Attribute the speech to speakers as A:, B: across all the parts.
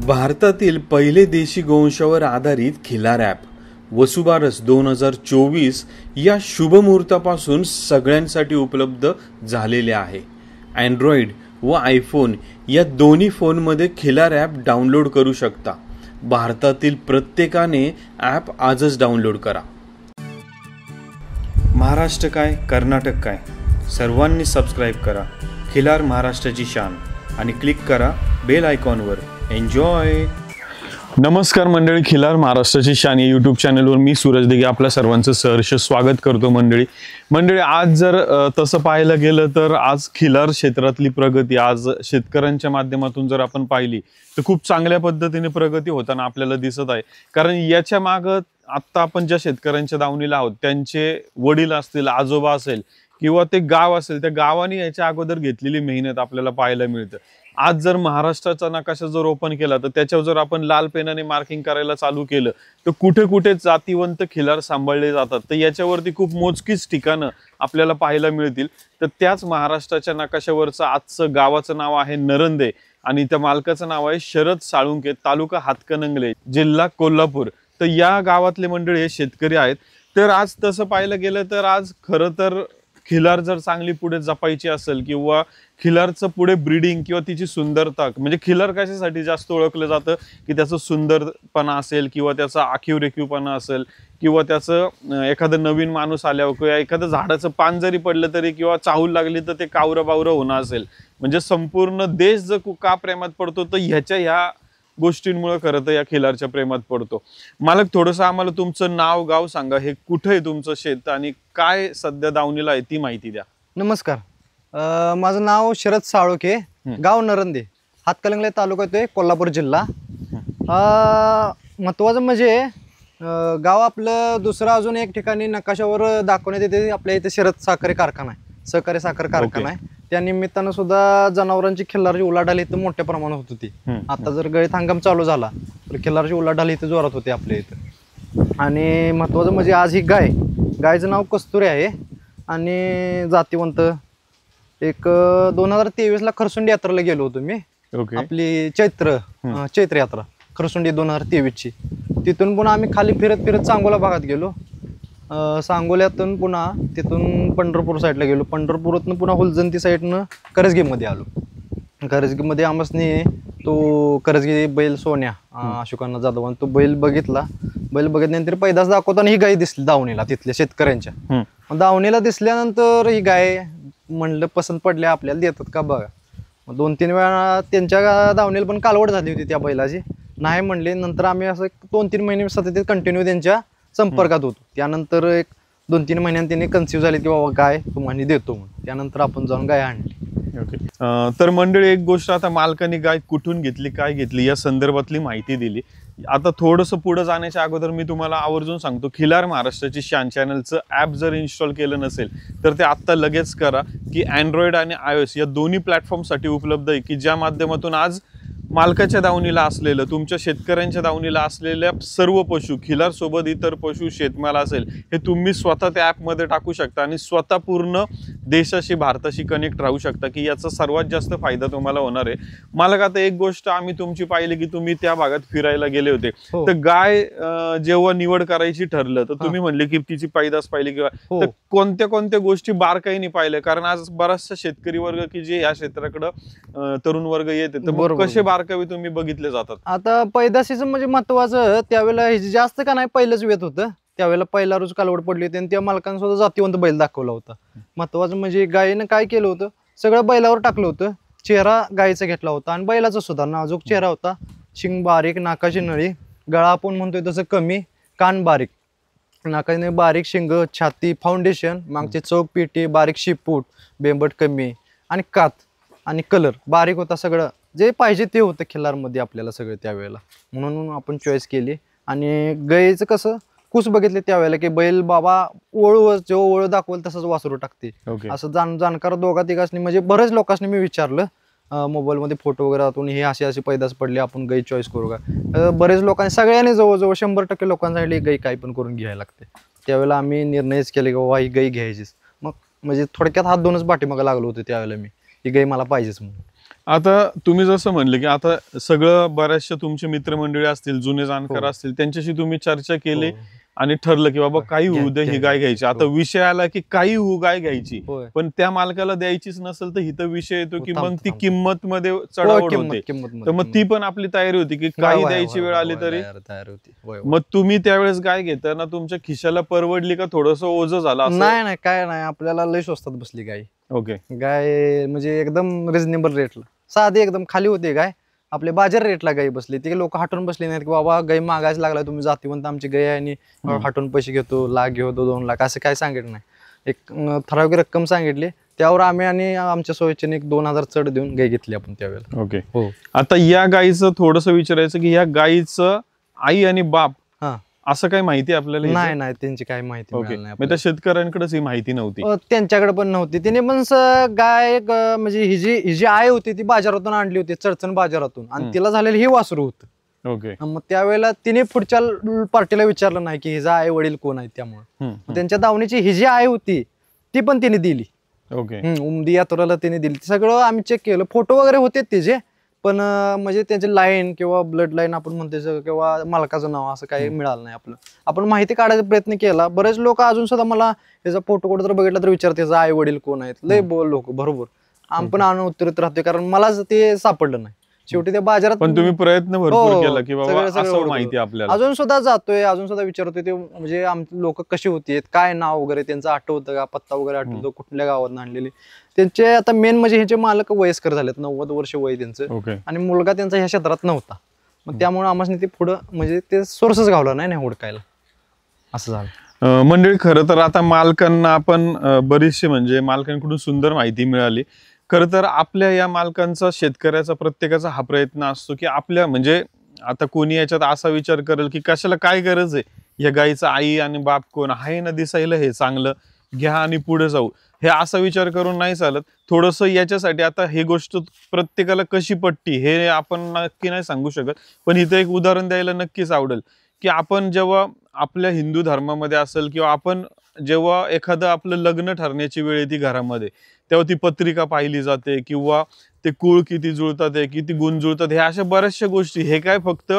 A: भारतातील पहिले देशी गोवंशावर आधारित खिलार ॲप वसुबारस 2024 या शुभमुहूर्तापासून सगळ्यांसाठी उपलब्ध झालेले आहे. अँड्रॉइड व आयफोन या दोन्ही फोनमध्ये खिलार ॲप डाउनलोड करू शकता. भारतातील प्रत्येकाने ॲप आजच डाउनलोड करा. महाराष्ट्र काय, कर्नाटक काय, सर्वांनी सबस्क्राईब करा खिलार महाराष्ट्राची शान आणि क्लिक करा बेल आयकॉनवर. एन्जॉय. नमस्कार मंडळी, खिलार महाराष्ट्राची शान या यूट्यूब चॅनलवर मी सूरज दिघे आपल्या सर्वांचं सहर्ष स्वागत करतो. मंडळी आज जर तसं पाहायला गेलं तर आज खिलार क्षेत्रातली प्रगती आज शेतकऱ्यांच्या माध्यमातून जर आपण पाहिली तर खूप चांगल्या पद्धतीने प्रगती होताना आपल्याला दिसत आहे. कारण याच्या मागं आत्ता आपण ज्या शेतकऱ्यांच्या दावणीला आहोत त्यांचे वडील असतील, आजोबा असेल किंवा ते गाव असेल, त्या गावाने याच्या अगोदर घेतलेली मेहनत आपल्याला पाहायला मिळतं. आज जर महाराष्ट्राचा नकाशा जर ओपन केला तर त्याच्यावर जर आपण लाल पेनाने मार्किंग करायला चालू केलं तर कुठे कुठे जातीवंत खिलार सांभाळले जातात. तर याच्यावरती खूप मोजकीच ठिकाणं आपल्याला पाहायला मिळतील. तर त्याच महाराष्ट्राच्या नकाशावरचं आजचं गावाचं नाव आहे नरंदे आणि त्या मालकाचं नाव आहे शरद साळुंके, तालुका हातकणंगले, जिल्हा कोल्हापूर. तर या गावातले मंडळी हे शेतकरी आहेत. तर आज तसं पाहायला गेलं तर आज खरं तर खिलार जर चांगली पुढे जपायची असेल किंवा खिलारचं पुढे ब्रीडिंग किंवा तिची सुंदरता, म्हणजे खिलार कशासाठी जास्त ओळखलं जातं की त्याचं सुंदरपणा असेल किंवा त्याचा आखीव रेखीवपणा असेल किंवा त्याचं एखादं नवीन माणूस आल्यावर किंवा एखादं झाडाचं पान जरी पडलं तरी किंवा चाहूल लागली तर ते कावरं बावरं होणं असेल. म्हणजे संपूर्ण देश जर का प्रेमात पडतो तर ह्या गोष्टींमुळे खरं तर या खिलारच्या प्रेमात पडतो. मालक, थोडंसं आम्हाला तुमचं नाव गाव सांगा, हे कुठे आहे तुमचं शेत आणि काय सध्या दावणीला आहे ती माहिती द्या.
B: नमस्कार, माझं नाव शरद साळुंके, गाव नरंदे, हातकणंगले तालुका येतोय, कोल्हापूर जिल्हा. महत्वाचं म्हणजे गाव आपलं दुसरं अजून एक ठिकाणी नकाशावर दाखवण्यात येते. आपल्या इथे शरद सहकारी कारखाना आहे, सहकारी साखर कारखाना आहे. त्या निमित्तानं सुद्धा जनावरांची खिल्लारची उलाढाल इथं मोठ्या प्रमाणात होत होती. आता जर गळीत हंगाम चालू झाला तर खिल्लारची उलाढाल इथं जोरात होते आपल्या इथं. आणि महत्वाचं म्हणजे आज ही गायचं नाव कस्तुरी आहे आणि जातीवंत. एक 2023ला खरसुंडी यात्रेला गेलो होतो मी. आपली चैत्र यात्रा खरसुंडी 2023ची. तिथून पुन्हा आम्ही खाली फिरत सांगोला भागात गेलो. सांगोल्यातून पुन्हा तिथून पंढरपूर साईडला गेलो. पंढरपूरातून पुन्हा हुलजंती साईडनं करजगीमध्ये आलो. करजगीमध्ये आमसनी तो करजगी बैल सोन्या अशोकांना जाधव तो बैल बघितला. बैल बघितल्यानंतर पैदास दाखवताना ही गाय दिसली दावणीला तिथल्या शेतकऱ्यांच्या. दावणीला दिसल्यानंतर ही गाय म्हणलं पसंत पडल्या आपल्याला देतात का बघा. 2-3 वेळा त्यांच्या दावणीला पण कालवड झाली होती त्या बैलाची, नाही म्हणले. नंतर आम्ही असं 2-3 महिने सतत कंटिन्यू त्यांच्या संपर्कात होतो. त्यानंतर एक 2-3 महिन्यांनी त्यांनी कन्सिव्ह झाले की बाबा गाय तुम्हाला देतो म्हणून. त्यानंतर आपण जाऊन गाय आणली.
A: तर मंडळी, एक गोष्ट, आता मालकाने गाय कुठून घेतली, काय घेतली या संदर्भातली माहिती दिली. आता थोडंसं पुढे जाण्याच्या अगोदर मी तुम्हाला आवर्जून सांगतो, खिलार महाराष्ट्राची शान चॅनलचं ॲप जर इन्स्टॉल केलं नसेल तर ते आत्ता लगेच करा. की अँड्रॉइड आणि iOS या दोन्ही प्लॅटफॉर्मसाठी उपलब्ध आहे, की ज्या माध्यमातून आज मालकाच्या दावणीला असलेलं, तुमच्या शेतकऱ्यांच्या दावणीला असलेल्या सर्व पशु, खिलार सोबत इतर पशु, शेतमाल असेल, हे तुम्ही स्वतः त्या ॲपमध्ये टाकू शकता आणि स्वतः पूर्ण देशाशी, भारताशी कनेक्ट राहू शकता, की याचा सर्वात जास्त फायदा तुम्हाला होणार आहे. मालक, आता एक गोष्ट आम्ही तुमची पाहिली की तुम्ही त्या भागात फिरायला गेले होते. तर गाय जेव्हा निवड करायची ठरलं तर तुम्ही म्हणले की तिची पैदास पाहिली किंवा तर कोणत्या कोणत्या गोष्टी बारकाईने पाहिल्या? कारण आज बराचसा शेतकरी वर्ग की जे या क्षेत्राकडं तरुण वर्ग येते, तर कसे बारकावे तुम्ही बघितले जातात?
B: आता पैदाशीचं म्हणजे महत्वाचं, त्यावेळेला हे जास्त का नाही पहिलंच वेत होतं. त्यावेळेला पहिला रोज कालवड पडली होती आणि त्या मालकानं सुद्धा जातीवंत बैल दाखवला होता. महत्वाचं म्हणजे गायीनं काय केलं होतं, सगळं बैलावर टाकलं होतं. चेहरा गायीचा घेतला होता आणि बैलाचा सुद्धा नाजूक चेहरा होता. शिंग बारीक, नाकाची नळी, गळा आपण म्हणतोय तसं कमी, कान बारीक, नाकाने बारीक शिंग, छाती, फाउंडेशन, मागचे चौक पेटी, बारीक शिपूट, बेंबट कमी आणि कात आणि कलर बारीक होता. सगळं जे पाहिजे ते होतं खिल्लारमध्ये आपल्याला सगळं त्यावेळेला, म्हणून आपण चॉईस केली. आणि गायीचं कसं कुस बघितले त्यावेळेला की बैल बाबा ओळू जेव्हा ओळू दाखवल तसंच वासरू टाकते. असं जाणकार दोघा तिघांनी म्हणजे बरेच लोकांनी मी विचारलं मोबाईलमध्ये फोटो वगैरे आतून, हे अशी पैदास पडली, आपण गाई चॉईस करू का? बरेच लोकांनी, सगळ्यांनी जवळजवळ 100% लोकांसाठी गाई काही पण करून घ्यायला लागते. त्यावेळेला आम्ही निर्णयच केले की बाबा ही गाई घ्यायचीच. मग म्हणजे थोडक्यात हात दोनच पाठीमागं लागलो होतो त्यावेळेला मी, ही गाई मला पाहिजेच म्हणून.
A: आता तुम्ही जसं म्हणले की आता सगळं बऱ्याचशा तुमचे मित्रमंडळी असतील, जुने जाणकार असतील, त्यांच्याशी तुम्ही चर्चा केली आणि ठरलं की बाबा काही होऊ दे ही गाय घ्यायची. आता विषय आला की काही होऊ गाय घ्यायची, पण त्या मालकाला द्यायचीच नसेल तर इथं विषय येतो की मग ती किंमत मध्ये चढावड होते. तर मग ती पण आपली तयारी होती की काही द्यायची वेळ आली तरी
B: तयार होती.
A: मग तुम्ही त्यावेळेस गाय घेताना तुमच्या खिशाला परवडली का थोडंसं ओझं झालं?
B: नाही काय नाही, आपल्याला लय स्वस्तात बसली गाय.
A: ओके.
B: गाय म्हणजे एकदम रिझनेबल रेटला, साधी एकदम खाली होती गाय, आपले बाजार रेटला गाय बसली. ते लोक हटून बसले नाहीत की बाबा गाय मागायच लागला, तुम्ही जातीवंत आमची गाय आहे आणि हटून पैसे घेतो, लाख घेतो 2 लाख असं काय सांगितलं नाही. एक ठराविक रक्कम सांगितली, त्यावर आम्ही आणि आमच्या सोयीचे 2000 चढ देऊन गाय घेतली आपण त्यावेळेला.
A: ओके. आता या गायीचं थोडंसं विचारायचं की या गायीचं आई आणि बाप असं काही माहिती आपल्याला?
B: नाही त्यांची काही माहिती मिळाली नाही.
A: त्या शेतकऱ्यांकडेच ही माहिती नव्हती,
B: त्यांच्याकडे पण नव्हती. तिने पण गाय म्हणजे ही जी आई होती ती बाजारातून आणली होती, चडचण बाजारातून, आणि तिला झालेलं हे वासरू होतं.
A: ओके.
B: मग त्यावेळेला तिने पुढच्या पार्टीला विचारलं नाही की हिचा आई वडील कोण आहेत, त्यामुळे त्यांच्या दावणीची ही जी आई होती ती पण तिने दिली.
A: ओके.
B: उमदी यात्रेला तिने दिली. सगळं आम्ही चेक केलं, फोटो वगैरे होते तिचे, पण म्हणजे त्यांचे लाईन किंवा ब्लड लाईन आपण म्हणतो किंवा मालकाचं नाव असं काही मिळालं नाही. आपण माहिती काढायचा प्रयत्न केला. बरेच लोक अजून सुद्धा मला त्याचा फोटो कुठे जर बघितला तर विचारते त्याचा आई वडील कोण आहेत. लय लोक बरोबर आपण आणून उत्तरित राहतोय, कारण मलाच ते सापडलं नाही. शेवटी त्या बाजारात
A: पण तुम्ही प्रयत्न भरपूर केला की बाबा असं माहिती आपल्याला.
B: अजून सुद्धा जातोय, अजून सुद्धा विचारतोय ते, म्हणजे आमचे लोक कशी होती, काय नाव वगैरे त्यांचं आठवतं का, पत्ता वगैरे आठवतो, कुठल्या गावात आणलेले त्यांचे. आता मेन म्हणजे ह्याचे मालक वयस्कर झालेत, 90 वर्ष वय त्यांचं, आणि मुलगा त्यांचा ह्या क्षेत्रात नव्हता. मग त्यामुळे आम्हाला ते पुढं म्हणजे ते सोर्सच गावला नाही हुडकायला, असं झालं.
A: मंडळी, खरं तर आता मालकांना आपण बरीचशी म्हणजे मालकांकडून सुंदर माहिती मिळाली. खरं तर आपल्या या मालकांचा, शेतकऱ्याचा, प्रत्येकाचा हा प्रयत्न असतो की आपल्या म्हणजे आता कोणी याच्यात असा विचार करेल की कशाला काय गरज आहे या गायीचा आई आणि बाप कोण आहे ना, दिसायला हे चांगलं घ्या आणि पुढे जाऊ, हे असा विचार करून नाही चालत. थोडंसं याच्यासाठी आता ही गोष्ट प्रत्येकाला कशी पटती हे आपण नक्की नाही सांगू शकत, पण इथं एक उदाहरण द्यायला नक्कीच आवडेल की आपण जेव्हा आपल्या हिंदू धर्मामध्ये असेल किंवा आपण जेव्हा एखादं आपलं लग्न ठरण्याची वेळ येते घरामध्ये, तेव्हा ती पत्रिका पाहिली जाते किंवा ते कुळ किती जुळतात, किती गुण जुळतात, हे अशा बऱ्याचशा गोष्टी. हे काय फक्त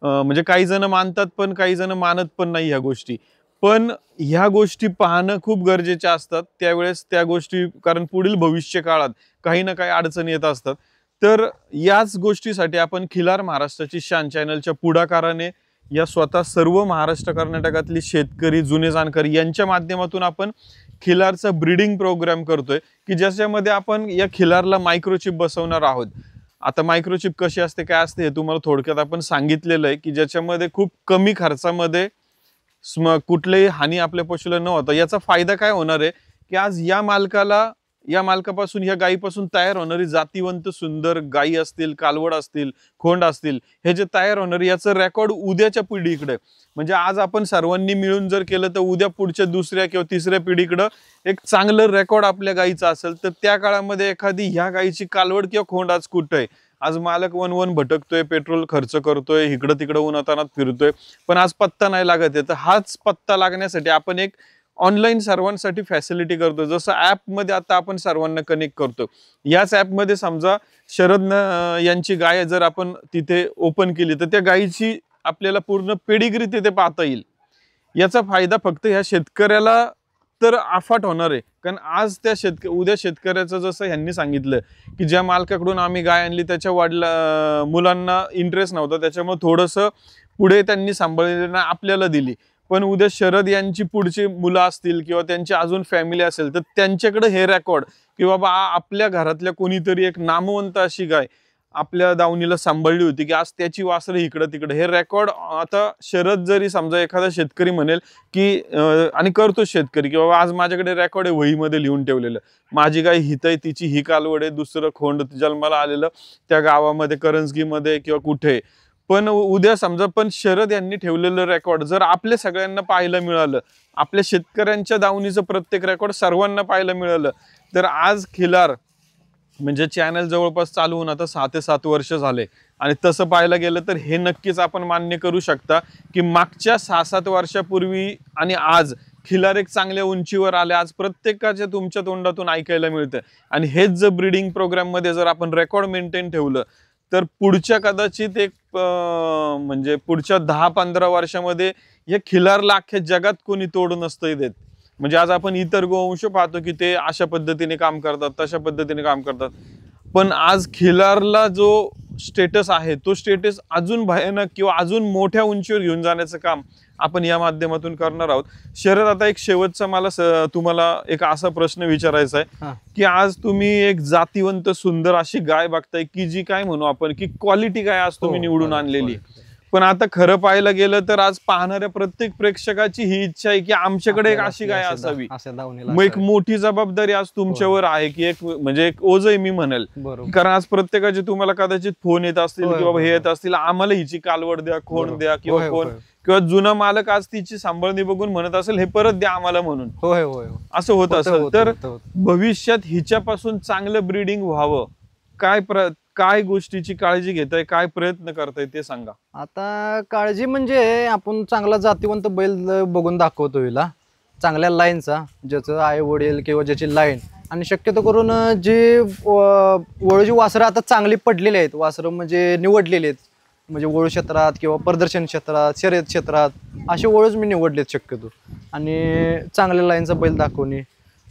A: म्हणजे काही जण मानतात पण काही जण मानत पण नाही ह्या गोष्टी, पण ह्या गोष्टी पाहणं खूप गरजेच्या असतात त्यावेळेस त्या गोष्टी, कारण पुढील भविष्य काळात काही ना काही अडचणी येत असतात. तर याच गोष्टीसाठी आपण खिलार महाराष्ट्राची शान चॅनलच्या पुढाकाराने या स्वतः सर्व महाराष्ट्र कर्नाटकातली शेतकरी, जुने जाणकारी यांच्या माध्यमातून आपण खिलारचा ब्रीडिंग प्रोग्राम करतोय की ज्याच्यामध्ये आपण या खिलारला मायक्रोचिप बसवणार आहोत. आता मायक्रोचिप कशी असते, काय असते, हे तुम्हाला थोडक्यात आपण सांगितलेलं आहे की ज्याच्यामध्ये खूप कमी खर्चामध्ये कुठलीही हानी आपल्या पशुला न होता. याचा फायदा काय होणार आहे की आज या मालकापासून, या गायीपासून तयार होणारी जातीवंत सुंदर गायी असतील, कालवड असतील, खोंड असतील, हे जे तयार होणार याचं रेकॉर्ड उद्याच्या पिढीकडे, म्हणजे आज आपण सर्वांनी मिळून जर केलं तर उद्या पुढच्या 2ऱ्या किंवा 3ऱ्या पिढीकडे एक चांगलं रेकॉर्ड आपल्या गायीचं असेल. तर त्या काळामध्ये एखादी ह्या गायीची कालवड किंवा खोंड आज कुठं आहे, आज मालक वन भटकतोय, पेट्रोल खर्च करतोय, इकडं तिकडं उन्हातानात फिरतोय, पण आज पत्ता नाही लागत आहे. तर हाच पत्ता लागण्यासाठी आपण एक ऑनलाईन सर्वांसाठी फॅसिलिटी करतो. जसं ॲपमध्ये आता आपण सर्वांना कनेक्ट करतो, याच ॲपमध्ये समजा शरद यांची गाय जर आपण तिथे ओपन केली तर त्या गायीची आपल्याला पूर्ण पेडिग्री तिथे पाहता येईल. याचा फायदा फक्त ह्या शेतकऱ्याला तर अफाट होणार आहे, कारण आज त्या उद्या शेतकऱ्याचं जसं यांनी सांगितलं की ज्या मालकाकडून आम्ही गाय आणली त्याच्या मुलांना इंटरेस्ट नव्हता, त्याच्यामुळे थोडंसं पुढे त्यांनी सांभाळलेलं आपल्याला दिली. पण उद्या शरद यांची पुढची मुलं असतील किंवा त्यांची अजून फॅमिली असेल तर त्यांच्याकडे हे रेकॉर्ड की बाबा आपल्या घरातल्या कोणीतरी एक नामवंत अशी गाय आपल्या दावणीला सांभाळली होती की आज त्याची वासरं इकडं तिकडं, हे रेकॉर्ड आता शरद जरी समजा एखादा शेतकरी म्हणेल की आणि करतो शेतकरी की बाबा आज माझ्याकडे रेकॉर्ड आहे वहीमध्ये लिहून ठेवलेलं, माझी गाय हित आहे, तिची ही कालवड आहे, दुसरं खोंड जन्माला आलेलं त्या गावामध्ये करंजगीमध्ये किंवा कुठे, पण उद्या समजा पण शरद यांनी ठेवलेलं रेकॉर्ड जर आपल्या सगळ्यांना पाहायला मिळालं, आपल्या शेतकऱ्यांच्या दावणीचं प्रत्येक रेकॉर्ड सर्वांना पाहायला मिळालं, तर आज खिलार म्हणजे चॅनल जवळपास चालू होऊन आता 6 ते 7 वर्ष झाले. आणि तसं पाहायला गेलं तर हे नक्कीच आपण मान्य करू शकता की मागच्या 6-7 वर्षापूर्वी आणि आज खिलार एक चांगल्या उंचीवर आले आज प्रत्येकाच्या तुमच्या तोंडातून ऐकायला मिळतं. आणि हेच जर ब्रीडिंग प्रोग्राम मध्ये जर आपण रेकॉर्ड मेंटेन ठेवलं तर पुढच्या कदाचित एक म्हणजे पुढच्या 10-15 वर्षामध्ये या खिलारला अख्ख्या जगात कोणी तोड नसतं देत. म्हणजे आज आपण इतर गोवंश पाहतो की ते अशा पद्धतीने काम करतात, तशा पद्धतीने काम करतात, पण आज खिलारला जो स्टेटस आहे तो स्टेटस अजून भयानक किंवा अजून मोठ्या उंचीवर घेऊन जाण्याचं काम आपण या माध्यमातून करणार आहोत. शरद, आता एक शेवटचा मला तुम्हाला एक असा प्रश्न विचारायचा आहे की आज तुम्ही एक जातीवंत सुंदर अशी गाय बघताय की जी काय म्हणू आपण की क्वालिटी काय आज तुम्ही निवडून आणलेली, पण आता खरं पाहायला गेलं तर आज पाहणाऱ्या प्रत्येक प्रेक्षकाची ही इच्छा आहे की आमच्याकडे एक अशी गाय असावी. मग एक मोठी जबाबदारी आज तुमच्यावर आहे की एक म्हणजे एक ओझं मी म्हणेल, कारण आज प्रत्येकाचे तुम्हाला कदाचित फोन येत असतील किंवा हे येत असतील, आम्हाला हिची कालवड द्या, खोड द्या किंवा कोण किंवा जुना मालक आज तिची सांभाळणी बघून म्हणत असेल हे परत द्या आम्हाला म्हणून, असं होत असेल तर भविष्यात हिच्यापासून चांगलं ब्रीडिंग व्हावं काय गोष्टीची काळजी घेताय, काय प्रयत्न करताय ते सांगा.
B: आता काळजी म्हणजे आपण चांगला जातीवंत बैल बघून दाखवतो हिला, चांगल्या लाईनचा, ज्याचं आई वडील किंवा ज्याची लाईन, आणि शक्यतो करून जे वळूची वासरं आता चांगली पडलेली आहेत, वासरं म्हणजे निवडलेली आहेत, म्हणजे वळू क्षेत्रात किंवा प्रदर्शन क्षेत्रात, शर्यत क्षेत्रात असे वळूच मी निवडलेत शक्यतो, आणि चांगल्या लाईनचा बैल दाखवणे.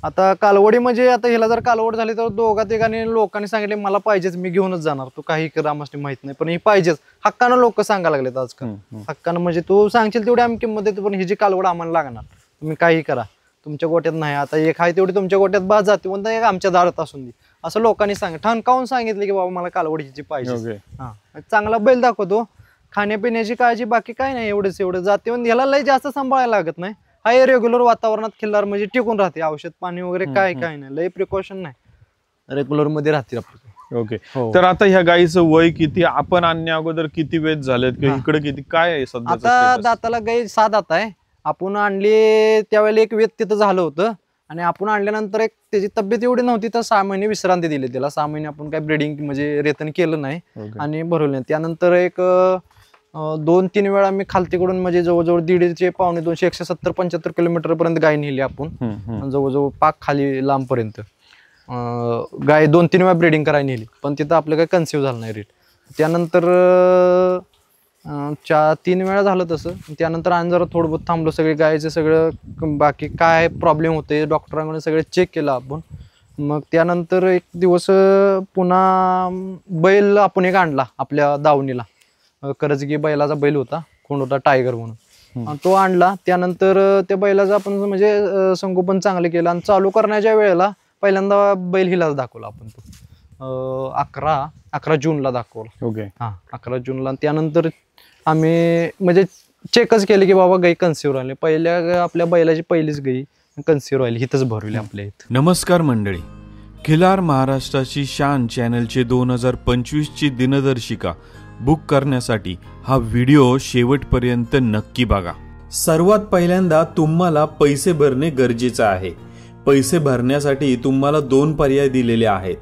B: आता कालवडी म्हणजे आता ह्याला जर कालवड झाली तर दोघा तिघांनी लोकांनी सांगितले मला पाहिजेच, मी घेऊनच जाणार, तू काही करा आम्हाला माहित नाही पण ही पाहिजेच, हक्कानं लोक सांगायला लागलेत आजकाल. हक्कानं म्हणजे तू सांगशील तेवढी आम्ही किंमत देतो, पण ही जी कालवड आम्हाला लागणार, तुम्ही काही करा, तुमच्या गोट्यात नाही, आता एक आहे तेवढी तुमच्या गोट्यात बाद जाते म्हणून एक आमच्या दारात असून दे, असं लोकांनी ठणकावून सांगितलं की बाबा मला कालवड हिची पाहिजे. हा, चांगला बैल दाखवतो, खाण्यापिण्याची काळजी बाकी काय नाही, एवढं जाते ह्याला लय जास्त सांभाळायला लागत नाही. हाय रेग्युलर वातावरणात खिल्लार म्हणजे टिकून राहते, औषध पाणी वगैरे काय नाही, लय प्रिकॉशन नाही, रेग्युलर मध्ये राहते आपली.
A: ओके, तर आता ह्या गाईचं वय किती, आपण आणण्या अगोदर किती वेळ झालेत, इकडे किती काय आहे सध्या?
B: आता दाताला गाई 6 दात आहे, आपण आणली त्यावेळेला एक वेद तिथं झालं होतं, आणि आपण आणल्यानंतर एक त्याची तब्येत एवढी नव्हती तर 6 महिने विश्रांती दिली त्याला. 6 महिने आपण काय ब्रीडिंग म्हणजे रेतन केलं नाही आणि भरवलं नाही. त्यानंतर एक 2-3 वेळा मी खालतीकडून म्हणजे जवळजवळ 150 पावणे 200 170-75 किलोमीटर पर्यंत गाय नेली आपण, जवळजवळ पाक खाली लांब पर्यंत गाय 2-3 वेळा ब्रीडिंग करायला नेली, पण तिथं आपलं काही कन्सिव्ह झालं नाही रेट. त्यानंतर 3 वेळा झालं तसं. त्यानंतर आणि जरा थोडं बहुत थांबलो, सगळे गायचं सगळं बाकी काय प्रॉब्लेम होते डॉक्टरांकडे सगळं चेक केलं आपण. मग त्यानंतर एक दिवस पुन्हा बैल आपण एक आणला आपल्या दावणीला, करजगी बैलाचा बैल होता, कोण होता टायगर म्हणून, तो आणला. त्यानंतर त्या बैलाचं आपण म्हणजे संगोपन चांगलं केलं, आणि चालू करण्याच्या वेळेला पहिल्यांदा बैल हिलाच दाखवला आपण, तो 11 जूनला दाखवला.
A: ओके,
B: हा 11 जूनला. त्यानंतर आम्ही म्हणजे चेकच केले की बाबा गाई कन्सिव्ह राहिली, पहिल्या आपल्या बैलाची पहिलीच गाई कन्सिव्ह राहिली, हिथंच भरवली आपल्या इथं.
A: नमस्कार मंडळी, खिलार महाराष्ट्राची शान चॅनलचे 2025 ची दिनदर्शिका बुक करण्यासाठी हा व्हिडिओ शेवटपर्यंत नक्की बघा. सर्वात पहिल्यांदा तुम्हाला पैसे भरणे गरजेचे आहे. पैसे भरण्यासाठी तुम्हाला 2 पर्याय दिलेले आहेत.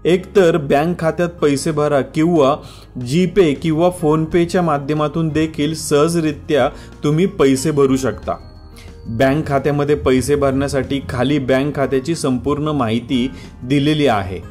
A: एक तर बँक खात्यात पैसे भरा, किंवा जीपे किंवा फोनपेच्या माध्यमातून देखील सहजरित्या तुम्ही पैसे भरू शकता. बँक खात्यामध्ये पैसे भरण्यासाठी खाली बँक खात्याची संपूर्ण माहिती दिलेली आहे,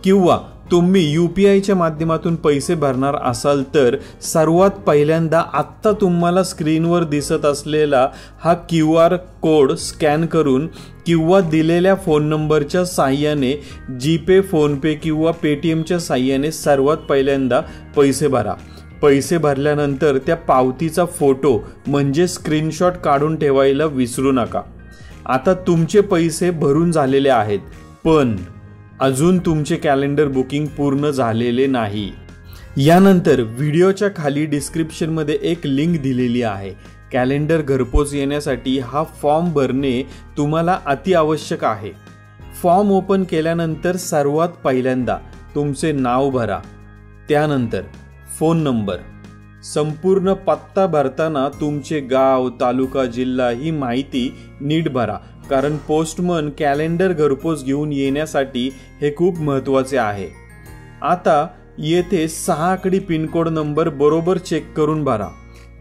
A: किंवा तुम्ही UPIच्या माध्यमातून पैसे भरणार असाल तर सर्वात पहिल्यांदा आत्ता तुम्हाला स्क्रीनवर दिसत असलेला हा QR कोड स्कॅन करून किंवा दिलेल्या फोन नंबरच्या साहाय्याने जीपे, फोनपे किंवा पेटीएमच्या साहाय्याने सर्वात पहिल्यांदा पैसे भरा. पैसे भरल्यानंतर त्या पावतीचा फोटो म्हणजे स्क्रीनशॉट काढून ठेवायला विसरू नका. आता तुमचे पैसे भरून झालेले आहेत, पण अजून तुमचे कॅलेंडर बुकिंग पूर्ण झालेले नाही. यानंतर व्हिडिओच्या खाली डिस्क्रिप्शनमध्ये एक लिंक दिलेली आहे. कॅलेंडर घरपोच येण्यासाठी हा फॉर्म भरणे तुम्हाला अति आवश्यक आहे. फॉर्म ओपन केल्यानंतर सर्वात पहिल्यांदा तुमचे नाव भरा, त्यानंतर फोन नंबर, संपूर्ण पत्ता भरताना तुमचे गाव, तालुका, जिल्हा ही माहिती नीट भरा, कारण पोस्टमन कॅलेंडर घरपोच घेऊन येण्यासाठी हे खूप महत्त्वाचे आहे. आता येथे 6 आकडी पिनकोड नंबर बरोबर चेक करून भरा.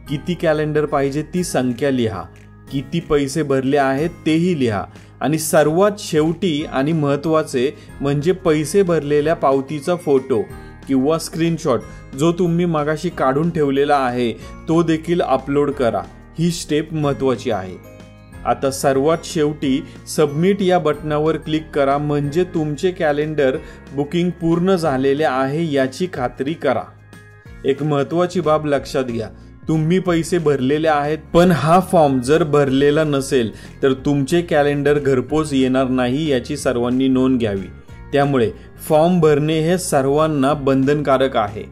A: किती कॅलेंडर पाहिजे ती संख्या लिहा. किती पैसे भरले आहेत तेही लिहा आणि सर्वात शेवटी आणि महत्त्वाचे म्हणजे पैसे भरलेल्या पावतीचा फोटो किंवा स्क्रीनशॉट जो तुम्ही मगाशी काढून ठेवलेला आहे तो देखील अपलोड करा. ही स्टेप महत्त्वाची आहे. आता सर्वात शेवटी सबमिट या बटनावर क्लिक करा म्हणजे तुमचे कॅलेंडर बुकिंग पूर्ण झालेले आहे याची खात्री करा. एक महत्त्वाची बाब लक्षात घ्या, तुम्ही पैसे भरलेले आहेत पण हा फॉर्म जर भरलेला नसेल तर तुमचे कॅलेंडर घरपोच येणार नाही याची सर्वांनी नोंद घ्यावी. त्यामुळे फॉर्म भरणे हे सर्वांना बंधनकारक आहे.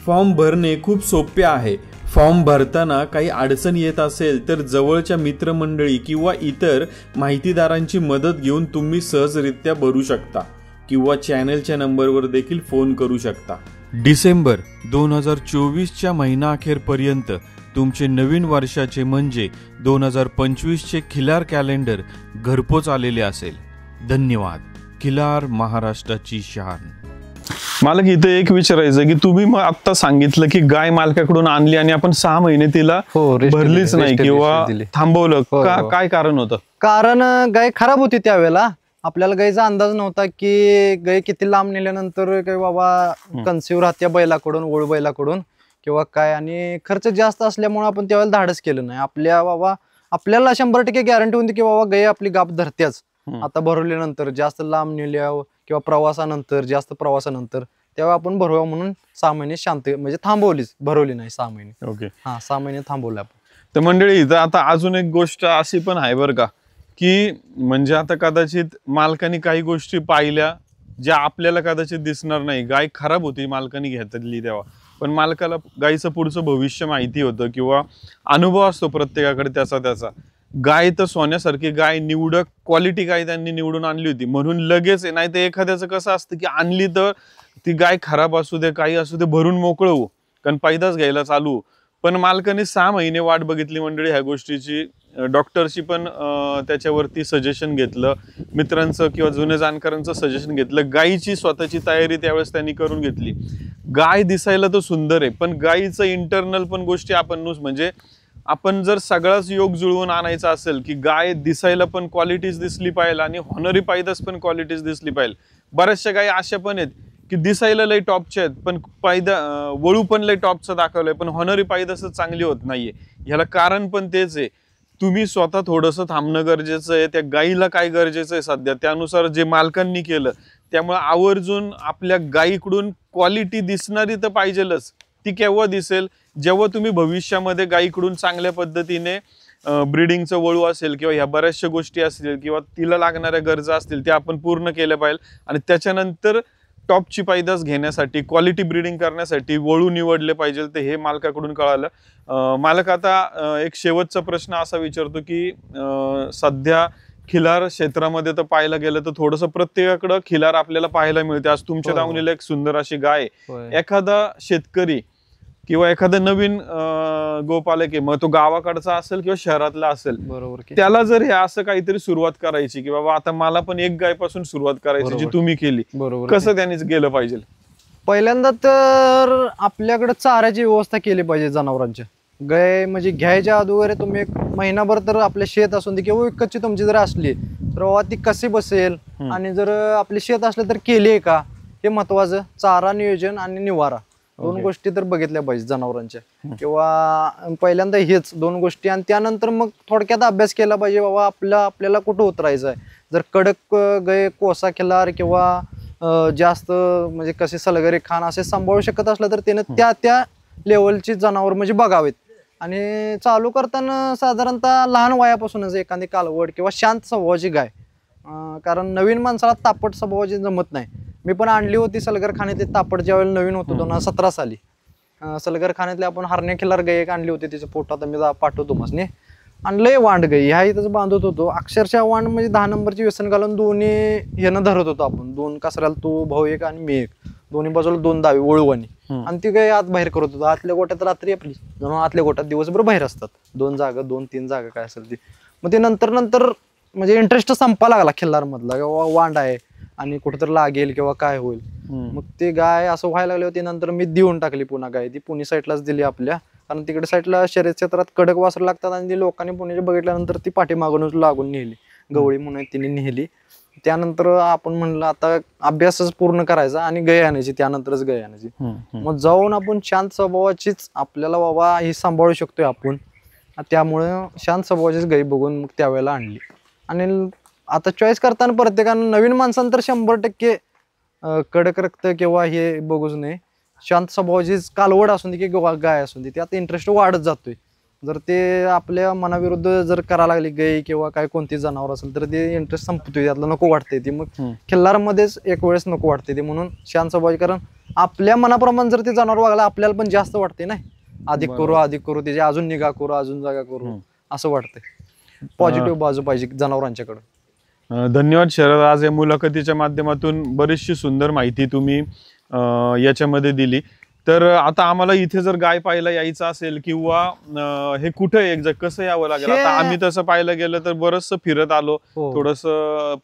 A: फॉर्म भरणे खूप सोपे आहे. फॉर्म भरताना काही अडचण येत असेल तर जवळच्या मित्रमंडळी किंवा इतर माहितीदारांची मदत घेऊन तुम्ही सहजरित्या भरू शकता किंवा चॅनलच्या नंबरवर देखील फोन करू शकता. डिसेंबर 2024च्या महिनाअखेरपर्यंत तुमचे नवीन वर्षाचे म्हणजे 2025चे खिलार कॅलेंडर घरपोच आलेले असेल. धन्यवाद. खिलार महाराष्ट्राची शान.
C: मला इथे एक विचारायचं की तुम्ही मग आता सांगितलं की गाय मालकाकडून आणली आणि आपण 6 महिने तिला भरलीच नाही किंवा थांबवलं, काय कारण होतं?
B: कारण गाय खराब होती त्यावेळेला. आपल्याला गायचा अंदाज नव्हता की गाय किती लांब नेल्यानंतर काही बाबा कन्सिव्ह राहत्या बैलाकडून, ओळ बैलाकडून किंवा काय, आणि खर्च जास्त असल्यामुळे आपण त्यावेळेला धाडस केलं नाही. आपल्याला 100% गॅरंटी होती की बाबा गाय आपली गाप धरत्याच. आता भरवल्यानंतर जास्त लांब नेल्या किंवा जास्त प्रवासानंतर तेव्हा आपण भरवा म्हणून 6 महिने शांत म्हणजे थांबवलीच, भरवली नाही 6 महिने.
C: ओके.
B: 6 महिने थांबवले आपण.
C: तर मंडळी इथं आता अजून एक गोष्ट अशी पण आहे बरं का, की म्हणजे आता कदाचित मालकाने काही गोष्टी पाहिल्या ज्या आपल्याला कदाचित दिसणार नाही. गाय खराब होती मालकाने घेतली तेव्हा, पण मालकाला गायचं पुढचं भविष्य माहिती होतं किंवा अनुभव असतो प्रत्येकाकडे त्याचा. गाय तर सोन्यासारखी गाय, निवडक क्वालिटी गाय त्यांनी निवडून आणली होती म्हणून लगेच, नाही तर एखाद्याचं कसं असतं की आणली तर ती गाय खराब असू दे काही असू दे भरून मोकळं होऊ, कारण पैदाच घ्यायला चालू. पण मालकाने 6 महिने वाट बघितली मंडळी ह्या गोष्टीची. डॉक्टरशी पण त्याच्यावरती सजेशन घेतलं, मित्रांचं किंवा जुन्या जाणकारांचं सजेशन घेतलं. गायीची स्वतःची तयारी त्यावेळेस त्यांनी करून घेतली. गाय दिसायला तर सुंदर आहे पण गायीचं इंटरनल पण गोष्टी आपण म्हणजे आपण जर सगळाच योग जुळवून आणायचा असेल की गाय दिसायला पण क्वालिटीज दिसली पाहिजे आणि हॉनरी पायदास पण क्वालिटीज दिसली पाहिजे. बऱ्याचशा गायी अशा पण आहेत की दिसायला लय टॉपच्या आहेत पण वळू पण लय टॉपचं दाखवलंय पण हॉनरी पायदासच चांगली होत नाहीये. ह्याला कारण पण तेच आहे, तुम्ही स्वतः थोडंसं थांबणं गरजेचं आहे. त्या गायीला काय गरजेचं आहे सध्या त्यानुसार जे मालकांनी केलं, त्यामुळे आवर्जून आपल्या गायीकडून क्वालिटी दिसणारी तर पाहिजेलच. ती केव्हा दिसेल, जेव्हा तुम्ही भविष्यामध्ये गायीकडून चांगल्या पद्धतीने ब्रीडिंगचं वळू असेल किंवा ह्या बऱ्याचशा गोष्टी असतील किंवा तिला लागणाऱ्या गरजा असतील त्या आपण पूर्ण केल्या पाहिजे. आणि त्याच्यानंतर टॉपची पैदास घेण्यासाठी, क्वालिटी ब्रीडिंग करण्यासाठी वळू निवडले पाहिजे. तर हे मालकाकडून कळालं. मालक आता एक शेवटचा प्रश्न असा विचारतो की सध्या खिलार क्षेत्रामध्ये तर पाहायला गेलं तर थोडंसं प्रत्येकाकडं खिलार आपल्याला पाहायला मिळते. आज तुमच्या दावणीला एक सुंदर अशी गाय, एखादा शेतकरी किंवा एखादा नवीन गोपालक आहे, मग तो गावाकडचा असेल किंवा शहरातला असेल, बरोबर, त्याला जर हे असं काहीतरी सुरुवात करायची की बाबा आता मला पण एक गायपासून सुरुवात करायची जी तुम्ही केली, बरोबर, कसं त्यांनीच गेलं पाहिजे?
B: पहिल्यांदा तर आपल्याकडे चाऱ्याची व्यवस्था केली पाहिजे जनावरांच्या. गाय म्हणजे घ्यायच्या अगोदर तुम्ही 1 महिनाभर तर आपले शेत असून दे किंवा विकतची तुमची जर असली तर बाबा ती कशी बसेल आणि जर आपले शेत असले तर केली आहे का हे महत्वाचं. चारा नियोजन आणि निवारा 2 गोष्टी तर बघितल्या पाहिजे जनावरांच्या. किंवा पहिल्यांदा हेच 2 गोष्टी आणि त्यानंतर मग थोडक्यात अभ्यास केला पाहिजे बाबा आपल्याला कुठं उतरायचं आहे. जर कडक गाय, कोसा खिलार किंवा जास्त म्हणजे कसे सलगरे खान असे सांभाळू शकत असलं तर त्यानं त्या लेवलची जनावर म्हणजे बघावेत. आणि चालू करताना साधारणतः लहान वयापासूनच एखादी कालवड किंवा शांत स्वभावाची गाय, कारण नवीन माणसाला तापट स्वभावाची जमत नाही. मी पण आणली होती सलगर खाण्यातली तापट ज्यावेळेला नवीन होतो 2017 साली. सलगर खाण्यातली आपण हरण्या खिलार गाय एक आणली होती, तिचं पोट आता मी पाठवतो मसने. आणि लय वांड गाई ह्या इथंच बांधत होतो अक्षरशः. वांड म्हणजे 10 नंबरची व्यसन घालून दोन्ही ह्यानं धरत होतो आपण. 2 कासऱ्याला तू भाऊ एक आणि मी एक, दोन्ही बाजूला 2 दावे वळूवानी. आणि ती गाय आत बाहेर करत होतो. आतल्या गोट्यात रात्री आपली जणू आतल्या गोट्यात दिवसभर बाहेर असतात. 2 जागा 2-3 जागा काय असेल ती. मग ते नंतर म्हणजे इंटरेस्ट संपा लागला खिल्लार मधला, किंवा वांड आहे आणि कुठेतरी लागेल किंवा काय होईल. मग ते गाय असं व्हायला लागली होती. नंतर मी देऊन टाकली पुन्हा गाय. ती पुणे साईडलाच दिली आपल्या. कारण तिकडे साईडला शर्यत क्षेत्रात कडक वासर लागतात आणि ती लोकांनी पुण्याचे बघितल्यानंतर ती पाठीमागूनच लागून नेली. गवळी म्हणून तिने नेली. त्यानंतर आपण म्हणलं आता अभ्यासच पूर्ण करायचा आणि गाय आणायची, त्यानंतरच गाय आणायची. मग जाऊन आपण शांत स्वभावाचीच आपल्याला बाबा ही सांभाळू शकतोय आपण, त्यामुळं शांत स्वभावाचीच गाय बघून मग त्यावेळेला आणली. आणि आता चॉईस करताना प्रत्येकानं नवीन माणसानं तर 100% कडक रक्त किंवा हे बघूच नाही, शांत स्वभावाचीच कालवड असून दे किंवा गाय असून दे, त्यात इंटरेस्ट वाढत जातोय. जर ते आपल्या मनाविरुद्ध जर करायला लागली गाय किंवा काय कोणती जनावर असेल तर ते इंटरेस्ट संपतोय, त्यातलं नको वाटतंय ते. मग खिल्लारमध्येच एक वेळेस नको वाटते ते, म्हणून शांत स्वभावाची. कारण आपल्या मनाप्रमाणे जर ते जनावर वागलं आपल्याला पण जास्त वाटते नाही, अधिक करू त्याची अजून निगा करू, अजून जागा करू असं वाटतंय. पॉझिटिव्ह बाजू पाहिजे जनावरांच्याकडे.
C: धन्यवाद शरद. आज या मुलाखतीच्या माध्यमातून बरीचशी सुंदर माहिती तुम्ही याच्यामध्ये दिली. तर आता आम्हाला इथे जर गाय पाहायला यायचं असेल किंवा हे कुठे एक्झॅक्ट कसं यावं लागेल? आता आम्ही तसं पाहायला गेलं तर बरंच फिरत आलो, थोडस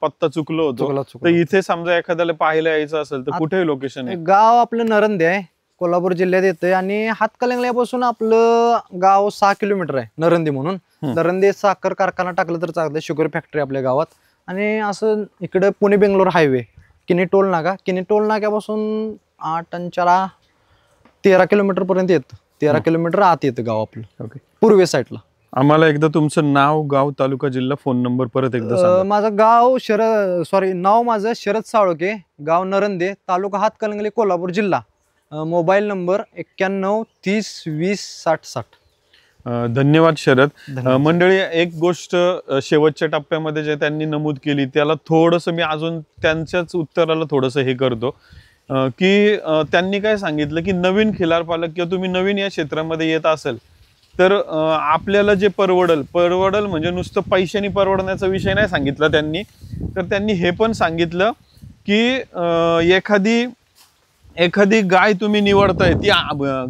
C: पत्ता चुकलो होतो. तर इथे समजा एखाद्याला पाहायला यायचं असेल तर कुठे लोकेशन आहे?
B: गाव आपलं नरंदे आहे, कोल्हापूर जिल्ह्यात येतंय आणि हातकणंगल्यापासून आपलं गाव 6 किलोमीटर आहे नरंदे म्हणून. नरंदे साखर कारखाना टाकलं तर चालतंय, शुगर फॅक्टरी आपल्या गावात. आणि असं इकडे पुणे बेंगलोर हायवे किनी टोल नाक्यापासून 8 आणि 4 13 किलोमीटर पर्यंत येतं. 13 किलोमीटर आत येतं गाव आपलं. पूर्वे साईडला.
C: आम्हाला एकदा तुमचं नाव, गाव, तालुका, जिल्हा, फोन नंबर परत एकदा सांगा.
B: माझं गाव नाव माझं शरद साळोके, गाव नरंदे, तालुका हातकणंगले, कोल्हापूर जिल्हा. Mobile number 91 30 20 60 60.
C: धन्यवाद शरद. मंडळी, एक गोष्ट शेवटच्या टप्प्यामध्ये जे त्यांनी नमूद केली त्याला थोडंसं मी अजून त्यांच्याच उत्तराला थोडंसं हे करतो की त्यांनी काय सांगितलं की नवीन खिलार पालक किंवा तुम्ही नवीन या क्षेत्रामध्ये येत असेल तर आपल्याला जे परवडल म्हणजे नुसतं पैशाने परवडण्याचा विषय नाही सांगितला त्यांनी. तर त्यांनी हे पण सांगितलं की एखादी गाय तुम्ही निवडताय, ती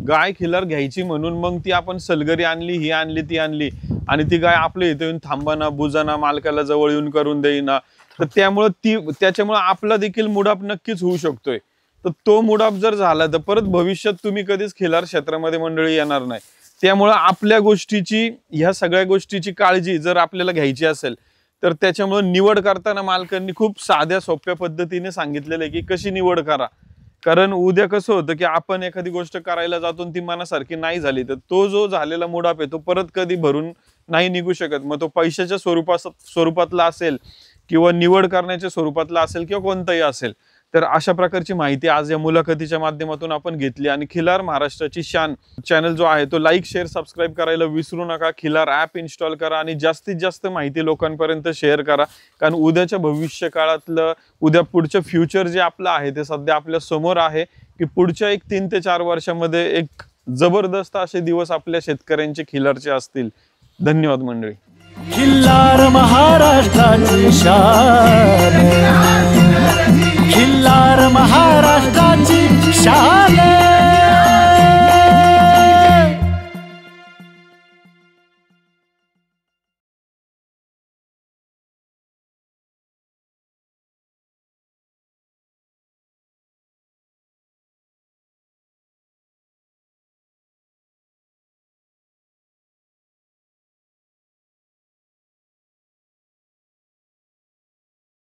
C: गाय खिलार घ्यायची म्हणून मग ती आपण सलगरी आणली, ही आणली, ती आणली आणि ती गाय आपल्या इथे येऊन थांबाना, बुजाना, मालकाला जवळ येऊन करून देईना, तर त्याच्यामुळे आपला देखील मुडाप नक्कीच होऊ शकतोय. तर तो मुडाप जर झाला तर परत भविष्यात तुम्ही कधीच खिलार क्षेत्रामध्ये मंडळी येणार नाही. त्यामुळे आपल्या गोष्टीची, ह्या सगळ्या गोष्टीची काळजी जर आपल्याला घ्यायची असेल तर त्याच्यामुळे निवड करताना मालकांनी खूप साध्या सोप्या पद्धतीने सांगितलेलं आहे की कशी निवड करा. कारण उद्या कसं होतं की आपण एखादी गोष्ट करायला जातो ती मनासारखी नाही झाली तर तो जो झालेला मुडाप आहे तो परत कधी भरून नाही निघू शकत. मग तो पैशाच्या स्वरूपातला असेल किंवा निवड करण्याच्या स्वरूपातला असेल किंवा कोणताही असेल. तर अशा प्रकारची माहिती आज या मुलाखतीच्या माध्यमातून आपण घेतली. आणि खिलार महाराष्ट्राची शान चॅनल जो आहे तो लाईक, शेअर, सबस्क्राईब करायला विसरू नका. खिलार ॲप इन्स्टॉल करा आणि जास्तीत जास्त माहिती लोकांपर्यंत शेअर करा. कारण उद्याच्या भविष्य काळातलं, उद्या पुढचं फ्युचर जे आपलं आहे ते सध्या आपल्या समोर आहे की पुढच्या 3 ते 4 वर्षामध्ये एक जबरदस्त असे दिवस आपल्या शेतकऱ्यांचे खिलारचे असतील. धन्यवाद मंडळी.
D: खिल्लार महाराष्ट्राची शान, खिल्लार महाराष्ट्राची शान.